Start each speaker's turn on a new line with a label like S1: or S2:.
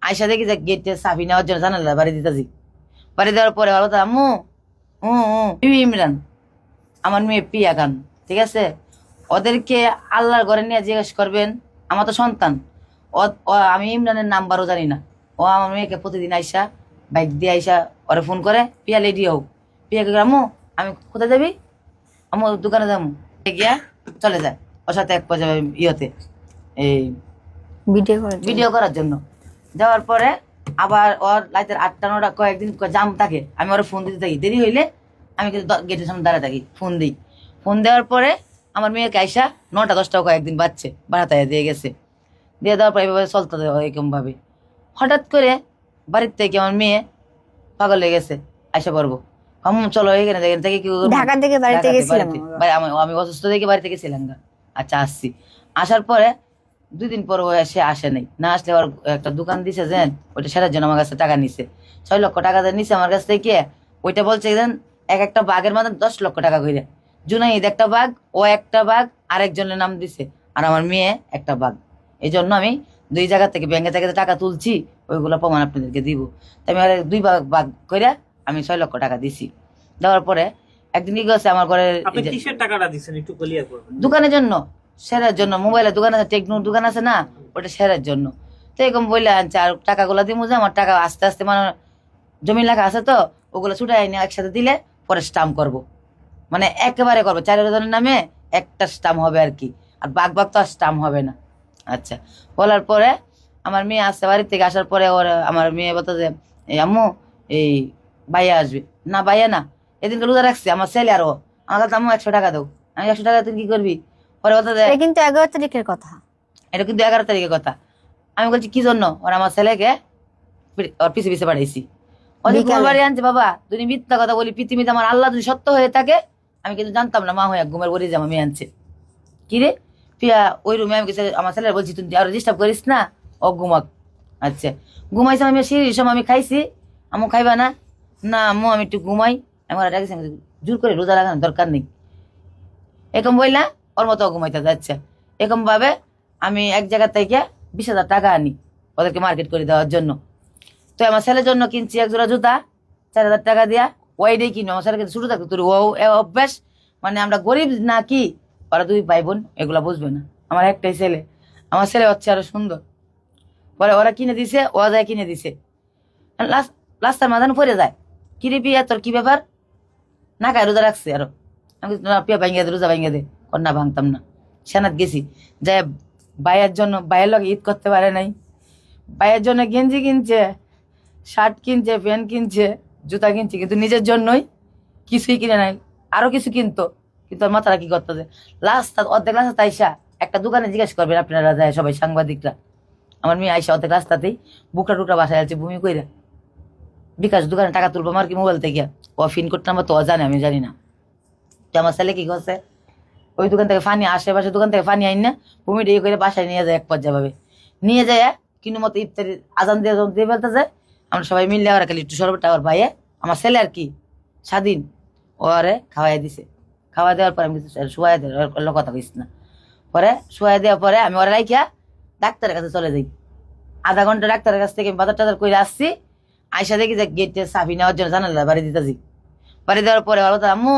S1: আয়সা দেখি যে গেটে চাবি নেওয়ার জন্য জানালা বাড়ি দিতেছি। বাড়ি দেওয়ার পরে ভালো আম্মু ইমরান আমার মেয়ে পিয়া খান, ঠিক আছে, ওদেরকে আল্লাহর ঘরে নিয়ে জিজ্ঞেস করবেন, আমার তো সন্তান। আমি ইমরানের নাম্বারও জানি না। ও আমার মেয়েকে প্রতিদিন আইসা বাইক দিয়ে আইসা ওরে ফোন করে, পিয়া লেডি হোক, পিয়াকে আম্মু আমি কোথায় যাবি, আমার দোকানে যাবো, গিয়া চলে যায় ওর সাথে এক পর্যায়ে ইয়েতে এই ভিডিও করার জন্য। যাওয়ার পরে আবার ওর রাতের 8টা 9টা কয়েকদিন জাম থাকে, আমি ওরা ফোন দিতে থাকি, দেরি হইলে আমি কিন্তু গেটের সামনে দাঁড়ায় থাকি, ফোন দিই। ফোন দেওয়ার পরে আমার মেয়েকে আইসা 9টা 10টাও কয়েকদিন বাচ্চে বাড়াতে দিয়ে গেছে। দিয়ে দেওয়ার পরে এভাবে চলতে দেওয়া এরকম ভাবে। হঠাৎ করে বাড়ির থেকে আমার মেয়ে পাগল হয়ে গেছে, আইসা পড়বো চলো এখানে থেকে কি
S2: ঢাকা থেকে বাড়িতে গেছিলাম,
S1: আমি অসুস্থ থেকে বাড়ি থেকে ছিলাম। আচ্ছা আসছি, আসার পরে 2 দিন পর সে আসে নাই, না আসলে ওর একটা দোকান দিছে যেন ওইটা সেটার জন্য আমার কাছে টাকা নিছে, 6 লক্ষ টাকা নিছে আমার কাছ থেকে। ওইটা বলছে যেন একটা বাঘের মাঝে 10 লক্ষ টাকা করে, জুনাইদ একটা বাঘ, ও একটা বাঘ, আরেকজনের নাম দিছে, আর আমার মেয়ে একটা বাঘ। এই জন্য আমি 2 জায়গা থেকে ব্যাংকে থেকে টাকা তুলছি, ওইগুলো প্রমাণ আপনাদেরকে দিব। তাই আমি 2 ভাগ করে আমি 6 লক্ষ টাকা দিছি। দেওয়ার পরে একদিন কি গেছে আমার ঘরে দোকানের জন্য, সেরার জন্য, মোবাইলের দোকান আছে, টেকনোর দোকান আছে না, ওটা সেরার জন্য। তো এরকম বললে আনছে, আর টাকাগুলো দিব যে আমার টাকা আস্তে আস্তে মানে জমি লেখা আছে তো, ওগুলো ছুটে আইনি একসাথে দিলে পরে স্টাম্প করব, মানে একেবারে করবো 4জনের নামে একটা স্টাম্প হবে আর কি, আর বাঘ তো আর স্টাম্প হবে না। আচ্ছা, বলার পরে আমার মেয়ে আসছে, বাড়ির থেকে আসার পরে ওর আমার মেয়ে বলতো যে এই আম্মু এই ভাইয়া আসবে না, ভাইয়া না, এদিনকে রোজা রাখছে আমার ছেলে, আর ও আমার কাছে আম্মু 100 টাকা দাও। আমি 100 টাকা তুই কি করবি? পরে বলতো যে
S2: কিন্তু 11 তারিখের কথা,
S1: এটা কিন্তু 11 তারিখের কথা। আমি বলছি কি জন্য? ওর আমার ছেলেকে ওর পিছে পিছে পাঠাইছি, ওদের বাড়ি আনছে। বাবা তুমি মিথ্যা কথা বলি, পৃথিবীতে আমার আল্লাহ যদি সত্য হয়ে থাকে, আমি কিন্তু জানতাম না মা হয়ে ঘুমের বলি যে আমার মেয়ে আনছে। কি রে প্রিয়া, ওই রুমে আমি আমার ছেলের বলছি তুই আর ডিস্টার্ব করিস না, ও ঘুমাক। আচ্ছা, ঘুমাইছে, আমি সিঁড়ির সময় আমি খাইছি, আম্মু খাইবা না? না আম্মু আমি একটু ঘুমাই। আমার ডাকছি, জোর করে রোজা লাগানোর দরকার নেই, এরকম বললা ওর মতো ঘুমাইতে যাচ্ছে। এরকম ভাবে আমি এক জায়গা থেকে 20,000 টাকা আনি ওদেরকে মার্কেট করে দেওয়ার জন্য। তো আমার ছেলের জন্য কিনছি 1 জোড়া জুতা 4,000 টাকা দিয়া, ওইটাই কিনবো। আমার ছেলেকে শুরু থাকতো তোর ও অভ্যাস, মানে আমরা গরিব না কি, ওরা 2 ভাই বোন এগুলা বুঝবে না। আমার একটাই ছেলে, আমার ছেলে হচ্ছে আরো সুন্দর। পরে ওরা কিনে দিছে, ও যায় কিনে দিছে, লাস্টার মাঝানো পড়ে যায়। কি রে পিয়া তোর কি ব্যাপার? না খায় রোজা রাখছে আরো। আমি পিয়া ভাঙ্গিয়া দে, রোজা ভাঙ্গিয়া দে, কন্যা ভাঙতাম না। সেনাত গেছি, যাই ভাইয়ের জন্য, ভাইয়ের লোক ঈদ করতে পারে নাই, ভাইয়ের জন্য গেঞ্জি কিনছে, শার্ট কিনছে, প্যান্ট কিনছে, জুতা কিনছে, কিন্তু নিজের জন্যই কিছুই কিনে নাই। আরো কিছু কিনতো, কিন্তু ওর মাথাটা কি করতে, লাস্ট অর্ধেক রাস্তা আইসা একটা দোকানে জিজ্ঞেস করবেন আপনারা, যায় সবাই সাংবাদিকরা, আমার মেয়ে আইসা অর্ধেক রাস্তাতেই বুকটা টুকরা বাসায় আছে ভূমি কইরা, বিকাশ দোকানে টাকা তুলবো আমার কি মোবাইল থেকে, ও ফিন করতে নাম্বার তো জানে, আমি জানি না। তো আমার ছেলে কি করছে, ওই দোকান থেকে ফানি, আশেপাশে দোকান থেকে ফানি আইন না ভূমি ডে করে বাসায় নিয়ে যায়, এক পর্যায়ে ভাবে নিয়ে যায়, কিন্তু মতো ইফতারি আজান দিয়ে যখন দিয়ে ফেলতে যায়, আমরা সবাই মিললে ওরা খালি একটু শরবতটা ওর ভাইয়ে আমার ছেলে আর কি স্বাধীন ওরে খাওয়াই দিছে। খাওয়াই দেওয়ার পরে আমি কিছু শুয়াই দেওয়ার কথা কইস না। পরে শুয়াই দেওয়ার পরে আমি ওরা রাইখা ডাক্তারের কাছে চলে যাই। আধা ঘন্টা ডাক্তারের কাছ থেকে বাজার টাজার করে আসছি, আইসা দেখি যে গেটে চাবি নেওয়ার জন্য জানালা বাড়ি দিতেছি। বাড়ি দেওয়ার পরে বলো আম্মু